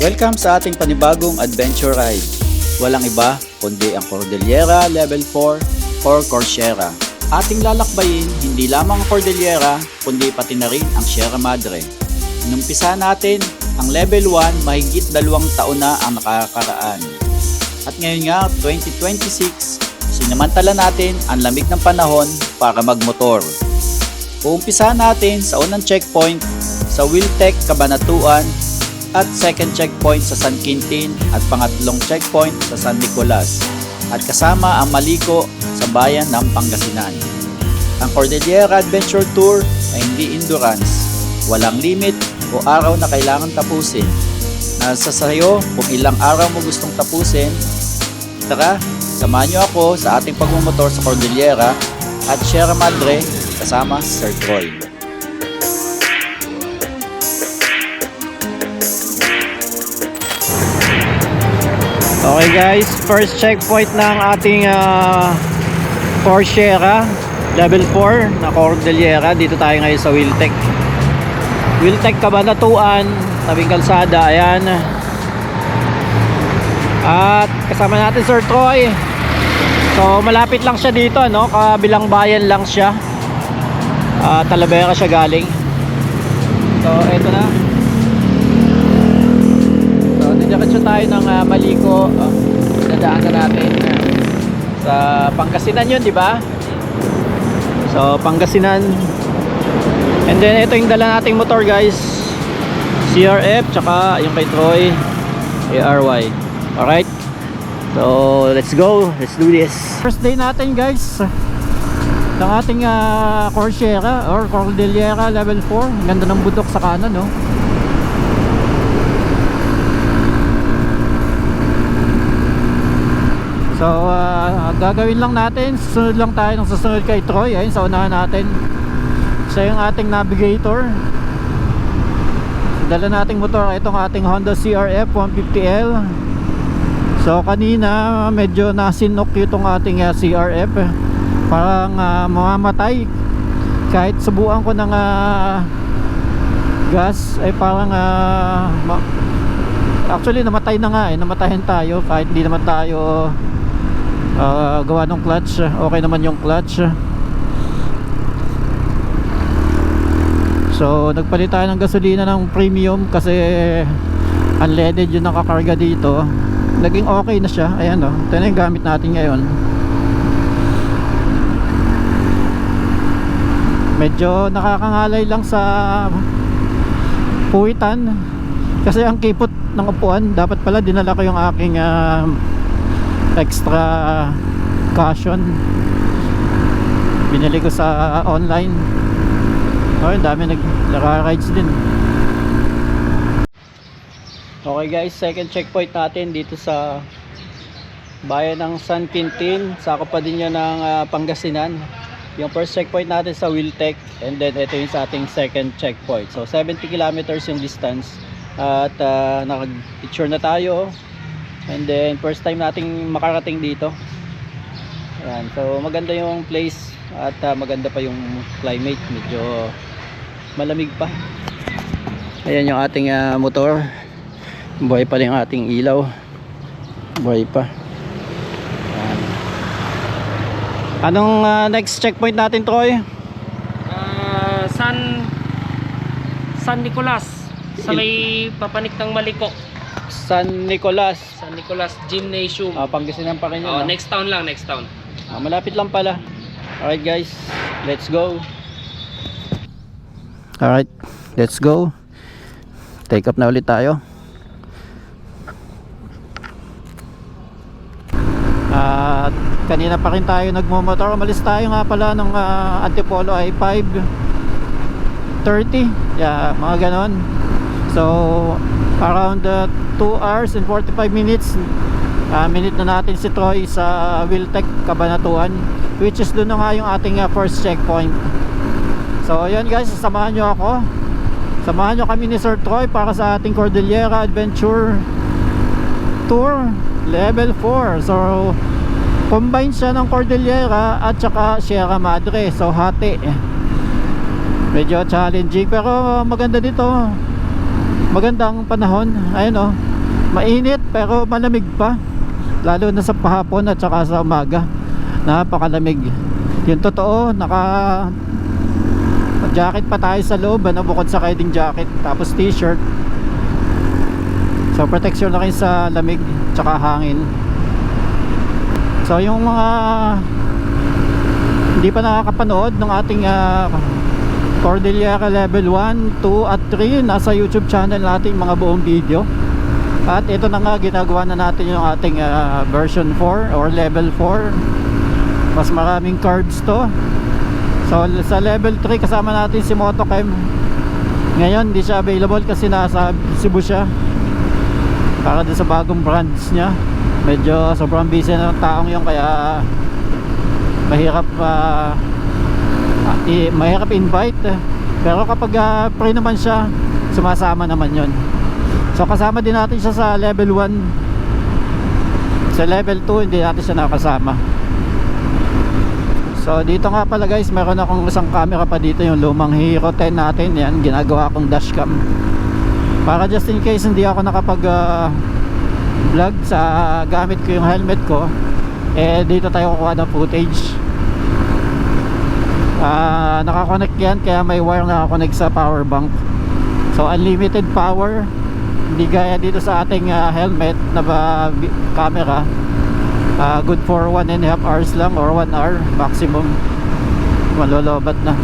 Welcome sa ating panibagong adventure ride. Walang iba kundi ang Cordillera Level 4 or Coursera. Ating lalakbayin hindi lamang ang Cordillera kundi pati na rin ang Sierra Madre. Inumpisa natin ang Level 1 mahigit 2 taon na ang nakakaraan. At ngayon nga 2026, sinamantala natin ang lamig ng panahon para magmotor. Uumpisa natin sa unang checkpoint sa Wiltec, Cabanatuan at second checkpoint sa San Quintin at pangatlong checkpoint sa San Nicolas at kasama ang Maliko sa bayan ng Pangasinan. Ang Cordillera Adventure Tour ay hindi endurance, walang limit o araw na kailangan tapusin. Nasa sayo kung ilang araw mo gustong tapusin. Tara, samahan niyo ako sa ating pagmumotor sa Cordillera at Sierra Madre kasama si Sir Troy. Okay guys, first checkpoint ng ating Coursera Level 4 na Cordillera. Dito tayo ngayon sa Wiltec. Wiltec, Cabanatuan, tabing kalsada, ayan. At kasama natin Sir Troy. So malapit lang siya dito, no? Kabilang bayan lang siya. Talavera siya galing. So eto na. Diretso tayo ng Maliko. Dadaanan natin sa Pangasinan yun, di ba? So Pangasinan. And then ito yung dala nating motor guys, CRF tsaka yung kay Troy ARY. Alright, so let's go, let's do this. First day natin guys ng ating Coursera or Cordillera Level 4. Ganda ng bundok sa kanan, no? So gagawin lang natin, susunod lang tayo ng susunod kay Troy. Ayun, sa unahan natin siya yung ating navigator. Dala nating motor itong ating Honda CRF 150L. So kanina medyo nasinok itong ating CRF, parang mamamatay. Kahit subukan ko ng gas ay parang actually namatay na nga, namatayan tayo kahit hindi naman tayo gawa ng clutch. Okay naman yung clutch. So nagpalit tayo ng gasolina ng premium kasi unleaded yung nakakarga dito. Naging okay na siya. Ayan, ito na yung gamit natin ngayon. Medyo nakakangalay lang sa puwitan kasi ang kipot ng upuan. Dapat pala dinala ko yung aking extra cushion, binili ko sa online. Dami nag-rides din. Okay guys, second checkpoint natin dito sa bayan ng San Quintin. Sakop pa din yun ng Pangasinan. Yung first checkpoint natin sa Wiltec, and then ito yung sa ating second checkpoint. So 70 kilometers yung distance. At naka-picture na tayo. And then first time nating makarating dito. Ayan, so maganda yung place at maganda pa yung climate, medyo malamig pa. Ayan yung ating motor. Buhay pa rin yung ating ilaw. Buhay pa. Ayan. Anong next checkpoint natin, Troy? San Nicolas, sa may papanik ng Maliko. San Nicolas Gymnasium. Pangasinan pa rin yun. Next town lang, next town. Malapit lang pala. Alright guys, let's go. Alright, let's go. Take up na ulit tayo. Kanina pa rin tayo nagmumotor. Umalis tayo nga pala ng Antipolo ay 5:30. Yeah, mga ganon. So around 2 hours and 45 minutes minute na natin si Troy sa Wiltec, Cabanatuan, which is doon na nga yung ating first checkpoint. So yun guys, samahan nyo ako, samahan nyo kami ni Sir Troy para sa ating Cordillera Adventure Tour Level 4. So combine siya ng Cordillera at saka Sierra Madre. So hati, medyo challenging pero maganda dito. Magandang panahon. Ayun, Mainit pero malamig pa, lalo na sa pahapon at saka sa umaga. Napakalamig. Yung totoo, naka jacket pa tayo sa loob, ano, bukod sa riding jacket, tapos t-shirt. So protection na rin sa lamig tsaka hangin. So yung mga hindi pa nakakapanood ng ating Cordillera Level 1, 2 at 3, nasa YouTube channel natin mga buong video. At ito na nga, ginagawa na natin yung ating version 4 or level 4. Mas maraming curves to. So sa level 3 kasama natin si Motochem. Ngayon hindi siya available kasi nasa Cebu siya, para din sa bagong branch niya. Medyo sobrang busy na ng taong yun, kaya mahirap mahirap invite. Pero kapag free naman siya, sumasama naman yon. So kasama din natin siya sa level 1. Sa level 2 hindi natin siya nakasama. So dito nga pala guys, meron akong isang camera pa dito, yung lumang Hero 10 natin. Yan, ginagawa akong dashcam para just in case hindi ako nakapag vlog sa gamit ko yung helmet ko, dito tayo kukuha ng footage. Nakakonect yan, kaya may wire na nakakonect sa power bank. So unlimited power, hindi gaya dito sa ating helmet na camera. Good for 1.5 hours lang or 1 hour maximum, malolobat na.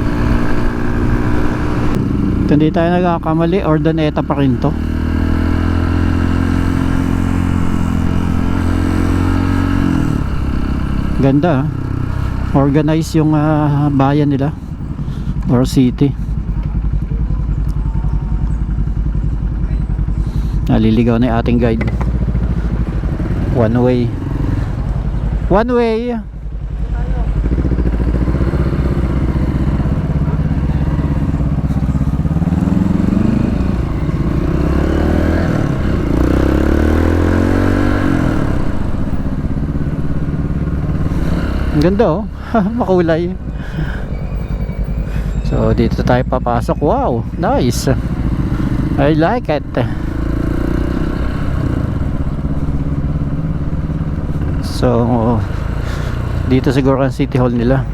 Hindi tayo nagkakamali, Ordaneta pa rin to. Ganda, organize yung bayan nila or city. Naliligaw na yung ating guide. One way. One way. Ang ganda oh. Makulay. So dito tayo papasok. Wow, nice. I like it. So dito siguro ang city hall nila.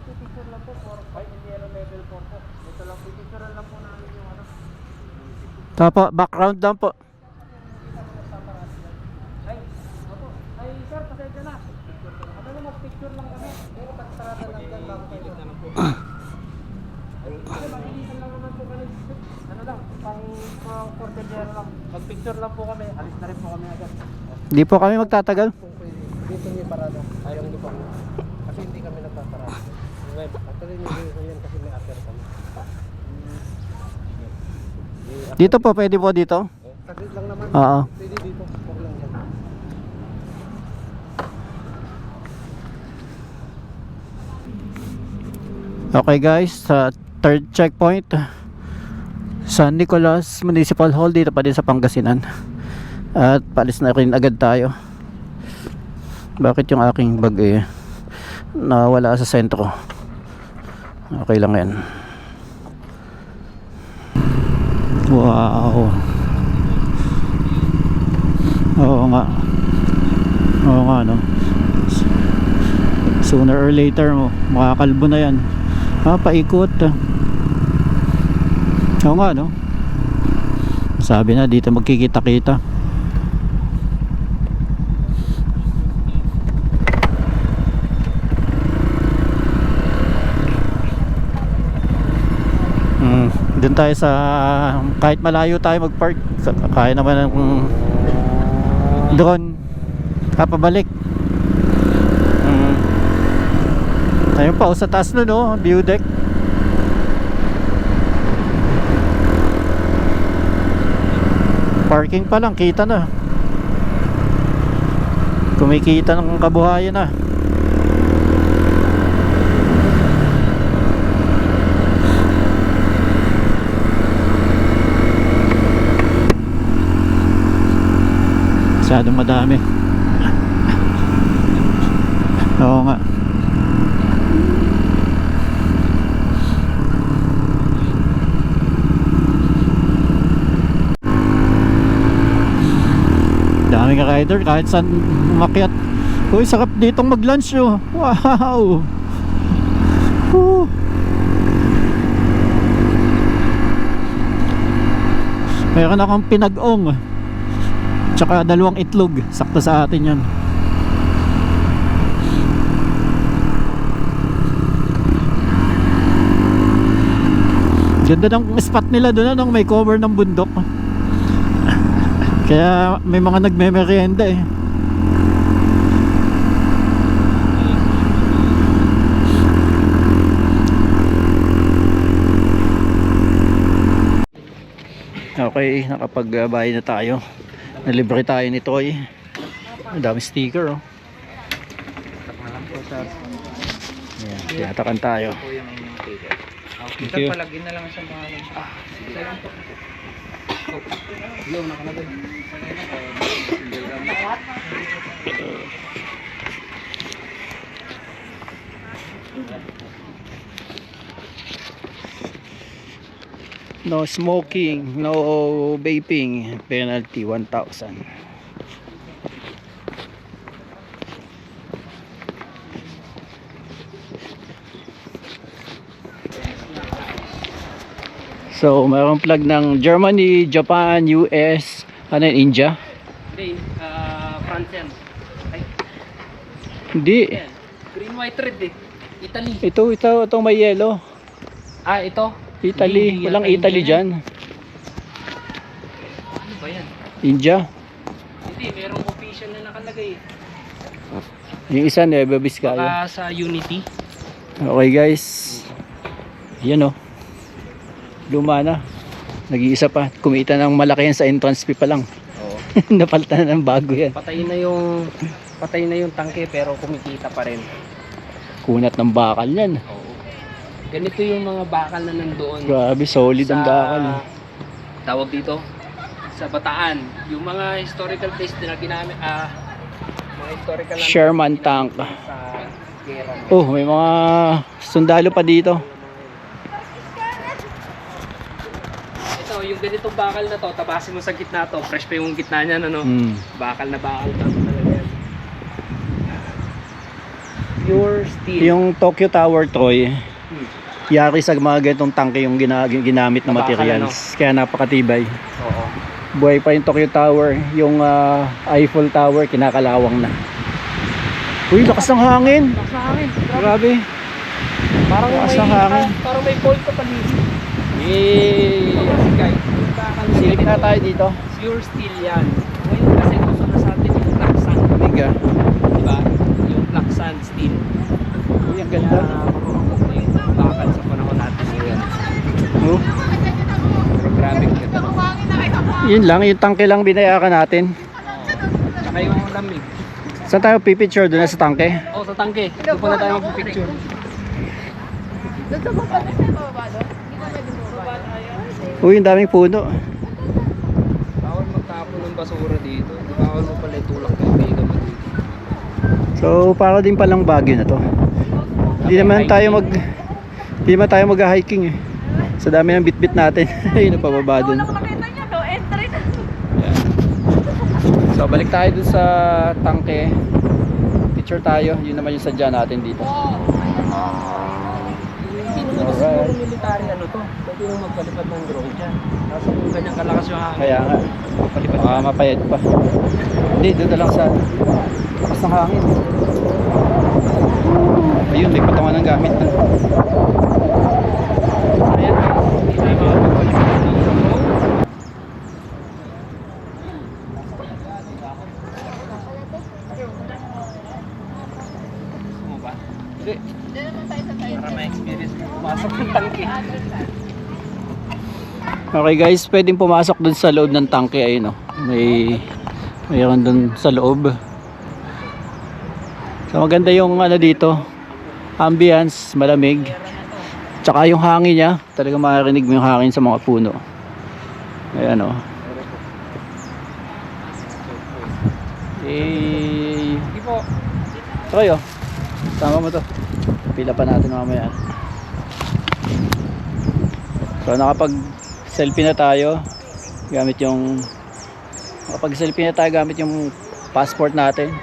Picture lang po for Cordillera level 4 po. Ito lang, picture lang po namin yung ano. Tapo, background lang po. Ay sir, pasensya na. Ano na, mag-picture lang kami. Pero pagtaratan lang dyan bago tayo. Ay, makikita lang naman po kami. Ano lang, pang Cordillera lang. Mag-picture lang po kami. Alis na rin po kami agad. Di po kami magtatagal. Dito niyo parada. Ayaw niyo pa. Kasi hindi kami nagpaparada. Actually, hindi yan kasi may after kami. Dito po, pwede po dito. Saglit lang naman. Oo. Pwede dito. Huwag lang yan. Okay guys, sa third checkpoint, San Nicolas Municipal Hall, dito pa din sa Pangasinan. At palis na rin agad tayo. Bakit yung aking bag nawala sa sentro? Okay lang yan. Wow. Oo nga. Oo nga no. Sooner or later makakalbo na yan. Paikot. Oo nga no. Sabi na dito magkikita-kita. Doon tayo sa, kahit malayo tayo magpark, kaya naman ng drone kapabalik. Tayo pa sa taas nun no, view deck. Parking pa lang, kita na. Kumikita ng kabuhayan na. Masyadong madami. Oo nga. mga rider kahit saan umakyat. Uy, sarap ditong mag-lunch oh. Wow. Woo. Meron akong pinag-ong tsaka 2 itlog. Sakto sa atin yan. Ganda ng spot nila doon, may cover ng bundok. Kaya may mga nagme-merienda eh. Okay, nakapag-buy na tayo. Nalibre tayo ni Toy. Ang dami sticker oh. Ayan, tinatakan tayo. Thank you. Palagin na lang sa pangalan. Sige lang po. Hello, nakalagay. No smoking, no vaping, penalty 1,000. So, mayroong flag ng Germany, Japan, US, ano yun, India? Hindi, France yan. Ay, Hindi. yan. Green, white, red eh. Italy. Ito may yellow. Ah, ito? Italy, Hindi, walang yata Italy India dyan. Ano ba yan? India. Hindi, merong official na nakalagay eh. Yung isa, Nueva Vizcaya. Baka sa Unity. Okay guys. Yan oh. Luma na. Nag-iisa pa. Kumita ng malaki yan sa entrance fee pa lang. Oo. Napalitan na ng bago yan. Patay na yung tangke pero kumikita pa rin. Kunat ng bakal yan. Oo. Ganito yung mga bakal na nandoon. Grabe, solid ang bakal. Tawag dito sa Bataan. Yung mga historical place na ginamit, mga historical na Sherman tank. sa gera. Oh, may mga sundalo pa dito. Ito, yung ganitong bakal na to, tabasin mo sa gitna to, fresh pa yung gitna niya, ano? Bakal na bakal talaga yan. Pure steel. Yung Tokyo Tower, Troy, yari sa mga ganitong tangke yung ginamit na Bakal, materials. Kaya napakatibay. Oo. Buhay pa yung Tokyo Tower. Yung Eiffel Tower, kinakalawang na. Uy, lakas ng hangin. Lakas ng hangin. Grabe. Parang Lakas ng hangin. parang may cold sa paligid. Eh, Guys, yung bakal na silip na ganito, tayo dito. pure steel yan. Ngayon kasi gusto na sa atin yung black sand. Biga. Diba? Yung black sand steel. Uy, ang ganda. Yung bakal sa panahon natin ngayon. Oh. Pero grabe ang ganda. Yun lang, yung tangke lang binayakan natin. Saka yung lamig. Saan tayo pipicture? Doon na sa tangke? Oh, sa tangke. Doon pa na tayo magpipicture. Uy, yung daming puno. Bawal magtapon ng basura dito. Bawal mo pala itulak yung biga mo dito. So, para din palang Baguio na to. Hindi naman tayo mag-hiking eh. Sa dami ng bitbit natin. Ayun, napababa dun. Ayan. So, balik tayo dun sa tangke. Picture tayo. Yun naman yung sadya natin dito. Siguro military ano to. Pwede nung magpalipad ng drone dyan. Kaso kung ganyang kalakas yung hangin. Kaya nga. Magpalipad Baka mapayat pa. Hindi, doon na lang sa lakas ng hangin. Ayun, may patungan ng gamit na. Ayan, hindi tayo makapagpalipad ng drone. Gusto mo ba? Hindi. Para ma-experience mo pumasok ng tangke. Okay guys, pwedeng pumasok dun sa loob ng tangke. Ayun oh. Mayroon dun sa loob. So maganda yung ano dito, ambience, malamig. Tsaka yung hangin niya, talaga makarinig mo yung hangin sa mga puno. Ayan oh. Hindi po. Okay oh. Tama mo to. Pila pa natin mamaya. So nakapag selfie na tayo gamit yung passport natin.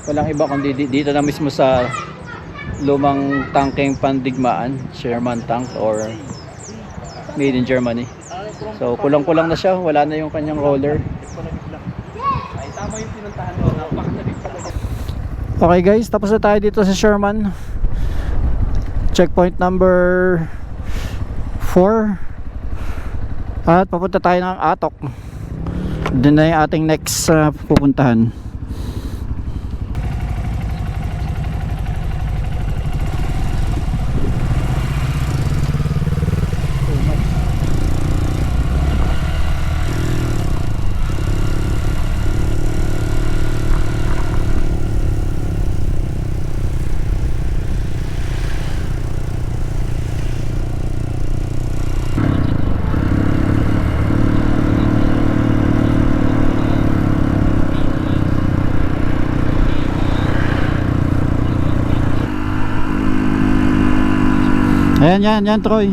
Walang iba kundi dito na mismo sa lumang tangkeng pandigmaan, Sherman tank or made in Germany. So kulang-kulang na siya, wala na yung kanyang roller. Ay, tama yung pinuntahan mo. Napakadali talaga. Okay guys, tapos na tayo dito sa Sherman. Checkpoint number 4. At papunta tayo ng Atok. Doon na yung ating next pupuntahan. Ayan, yan Troy.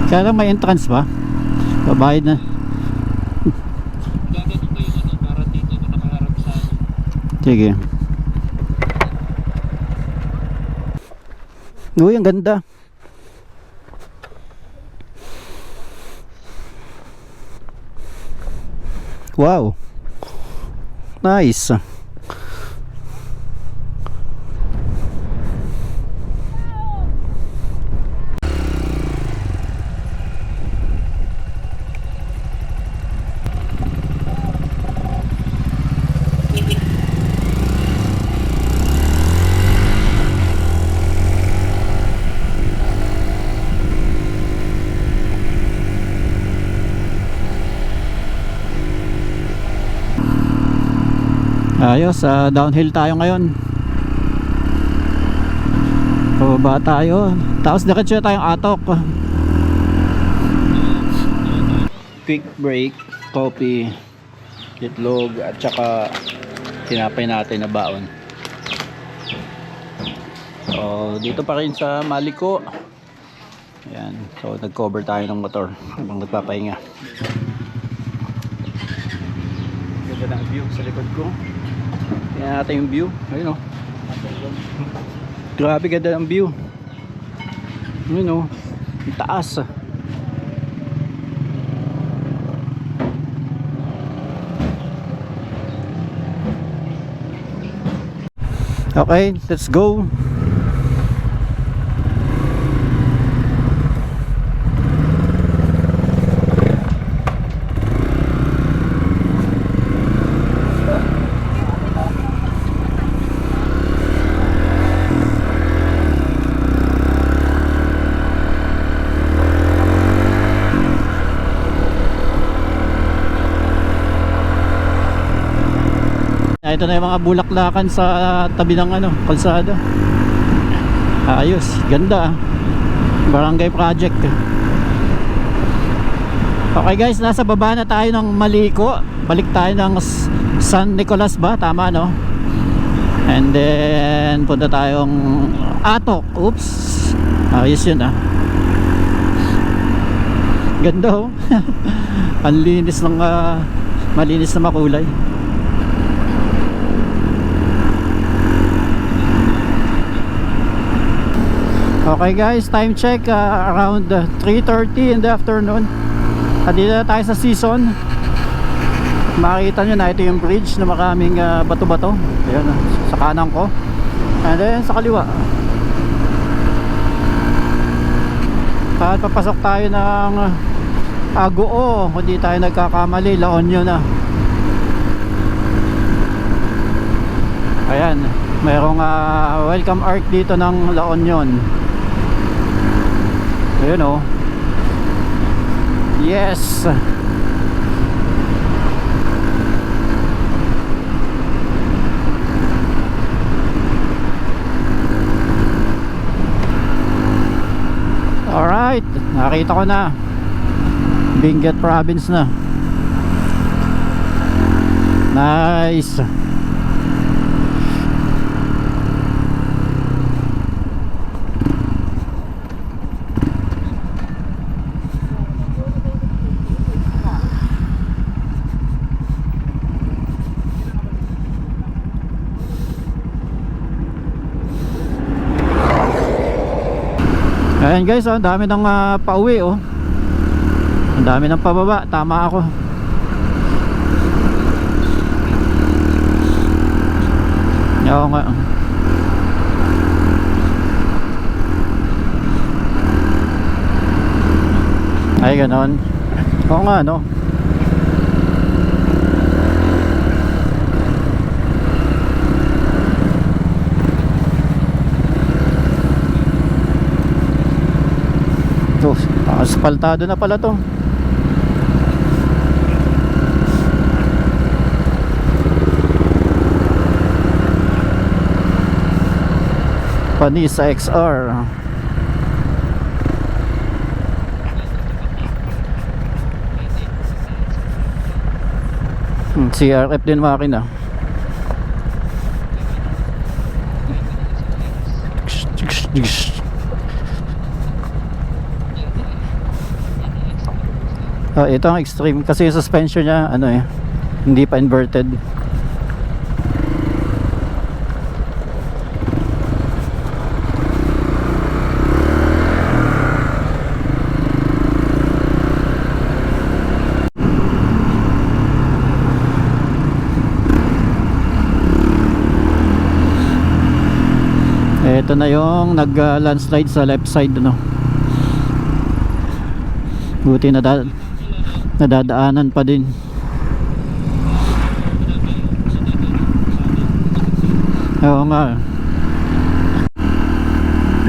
Kaya lang may entrance ba? Babayad na. Gagano ko yung ano, para dito ko nakaharap sa ano. Sige. Uy, ang ganda. Wow. Nice. Ayos, downhill tayo ngayon. Pababa tayo. Tapos diretso tayong Atok. Quick break, coffee, itlog at saka tinapay natin na baon. So dito pa rin sa Maliko. Ayan, so nag-cover tayo ng motor habang nagpapahinga. Ganda ng view sa likod ko. Tingnan natin yung view. Ayun o. Grabe ganda ng view. Ayun o. Ang taas. Okay, let's go. Ito na yung mga bulaklakan sa tabi ng kalsada. Ayos, ganda. Barangay project. Okay guys, nasa baba na tayo ng Maliko. Balik tayo ng San Nicolas ba? Tama no? And then punta tayong Atok. Oops. Ayos yun Ganda oh. Ang linis ng malinis na makulay. Okay guys, time check around 3:30 in the afternoon. Dito na tayo sa Season. Makikita nyo na ito yung bridge na maraming bato-bato. Ayan, sa kanan ko. And then sa kaliwa. At papasok tayo ng Agoo. Kung di tayo nagkakamali, La Union na. Ayan, mayroong welcome arc dito ng La Union. Ayun oh. Yes. Alright, nakita ko na Benguet province na. Nice. Ayan guys, oh, ang dami ng pauwi oh. Ang dami ng pababa, tama ako. Oo nga. Ay ganon. Oo nga no. So, aspaltado na pala to. Panis sa XR. CRF din makina. Oh, ito ang extreme kasi yung suspension niya ano eh, hindi pa inverted. Ito na yung nag-landslide sa left side no. Buti nadadaanan pa din. Oo nga.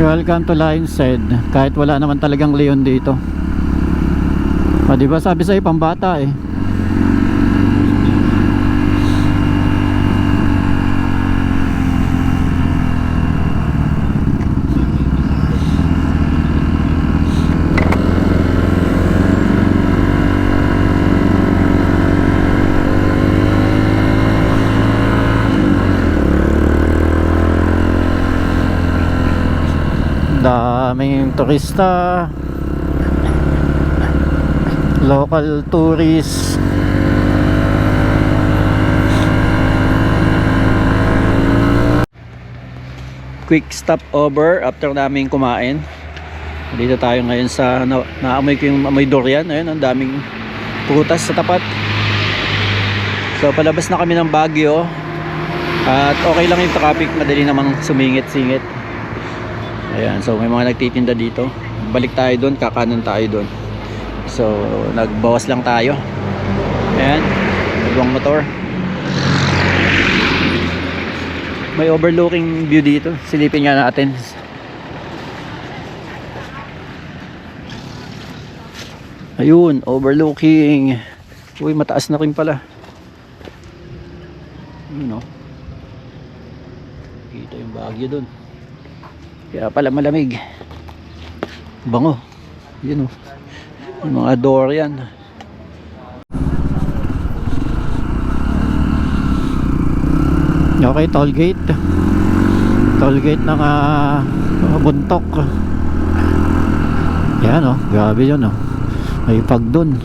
Welcome to Lionshead. Kahit wala naman talagang leon dito. Diba sabi sa'yo pambata eh. Daming turista, local tourists. Quick stop over after namin kumain. Dito tayo ngayon sa naamoy ko yung amoy durian. Ayun, ang daming prutas sa tapat. So palabas na kami ng Baguio. At okay lang yung traffic, madali namang sumingit-singit. Ayan, so may mga nagtitinda dito. Balik tayo doon, kakanan tayo doon. So nagbawas lang tayo. Ayan, nagwang motor. May overlooking view dito. Silipin nga natin. Ayun, overlooking. Uy, mataas na rin pala. Yun o. Kita yung Baguio doon. Kaya pala malamig. Bango. Yun o. Yung mga durian. Okay, toll gate. Toll gate ng Buntok. Yan o. Grabe yun o. May pag dun.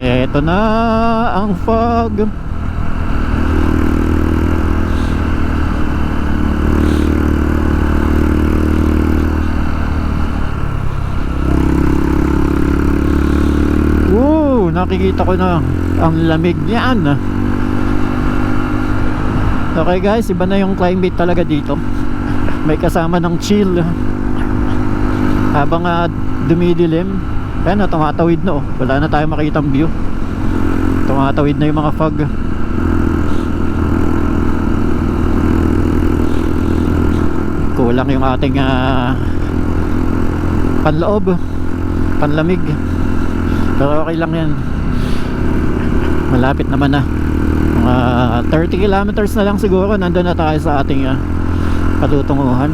Ito na ang fog. Nakikita ko na ang lamig niyan. Okay guys, iba na yung climate talaga dito. May kasama ng chill. Habang dumidilim. Ayan, tumatawid na oh. Wala na tayong makitang view. Tumatawid na yung mga fog. Kulang yung ating panloob, panlamig. Pero okay lang yan. Malapit naman na. Mga 30 kilometers na lang siguro. Nandun na tayo sa ating patutunguhan.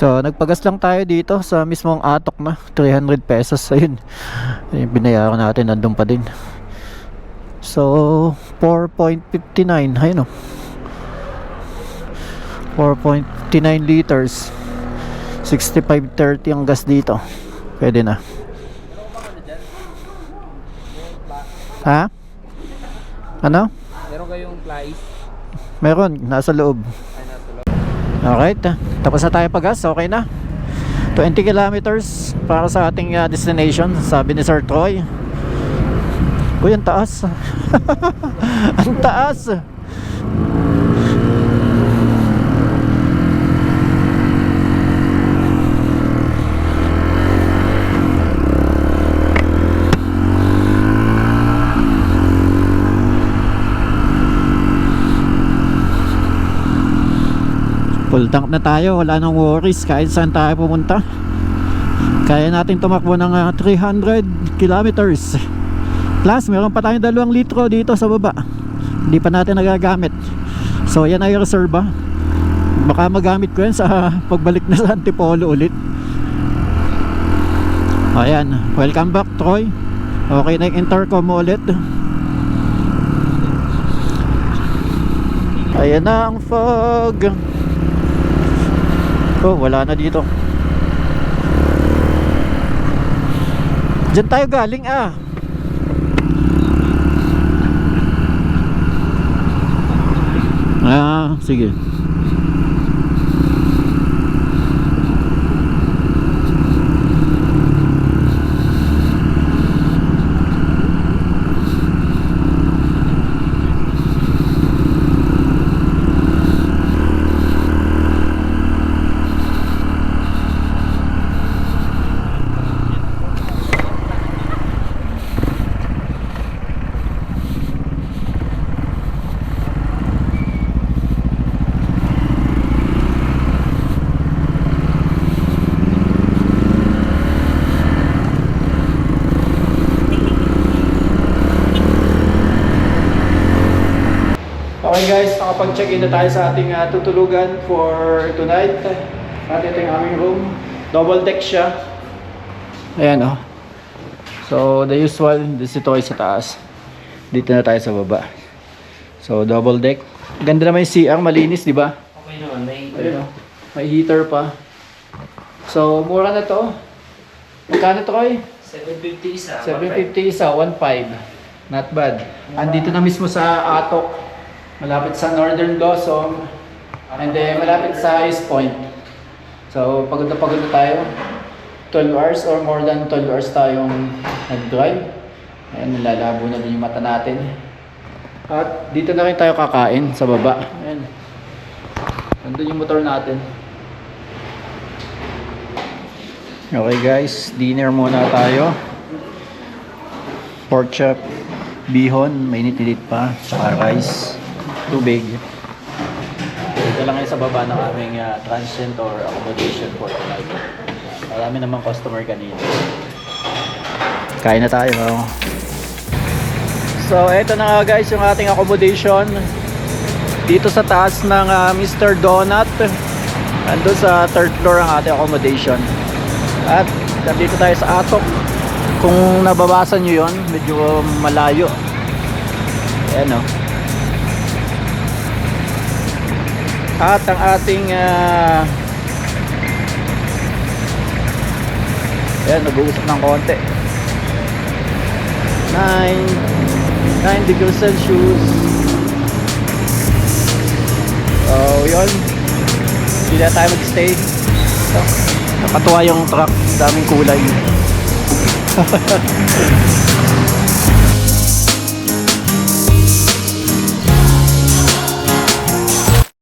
So nagpagas lang tayo dito sa mismong atok na 300 pesos. Ayun, yung binayaran natin nandun pa din. So 4.59. Ayun o, 4.59 liters. 65.30 ang gas dito. Pwede na. Ha? Ano? Meron kayong flies? Meron, nasa loob. Ay, nasa loob. Alright, tapos na tayo pag-gas, okay na. 20 kilometers para sa ating destination, sabi ni Sir Troy. Uy, ang taas. Ang taas. Full tank na tayo, wala nang worries kahit saan tayo pumunta. Kaya natin tumakbo ng 300 kilometers. Plus, meron pa tayong 2 litro dito sa baba. Hindi pa natin nagagamit. So, yan ay reserva. Baka magamit ko yan sa pagbalik na sa Antipolo ulit. Ayan, welcome back Troy. Okay na yung intercom mo ulit. Ayan na ang fog. Oh, wala na dito. Diyan tayo galing ah. Ah, sige. Okay guys, nakapag-check-in na tayo sa ating tutulugan for tonight. At ito yung aming room. Double deck siya. Ayan oh. So the usual, dito ay sa taas. Dito na tayo sa baba. So double deck. Ganda naman yung CR, malinis, di ba? Okay naman, Ayun, oh. May heater pa. So mura na to. Magkano to Koy? 750 isa. 750 isa, 1.5. Not bad. Andito na mismo sa Atok. Malapit sa Northern Blossom. And then malapit sa Ice Point. So pagod na tayo. 12 hours or more than 12 hours tayong nag-drive. Ayan, nilalabo na din yung mata natin. At dito na rin tayo kakain sa baba. Ayan. Nandun yung motor natin. Okay guys, dinner muna tayo. Pork chop, bihon, mainit-init pa, tsaka rice, tubig. Dito lang sa baba ng aming transient or accommodation for tonight. Marami namang customer kanina. Kain na tayo. So eto na nga guys yung ating accommodation. Dito sa taas ng Mr. Donut. Ando sa 3rd floor ang ating accommodation. At dito tayo sa Atok. Kung nababasa nyo yun, medyo malayo. Ayan o. At ang ating ayan, nag-uusap ng konti. 9 degrees Celsius. So yun, hindi na tayo mag-stay. So, nakatuwa yung truck, daming kulay.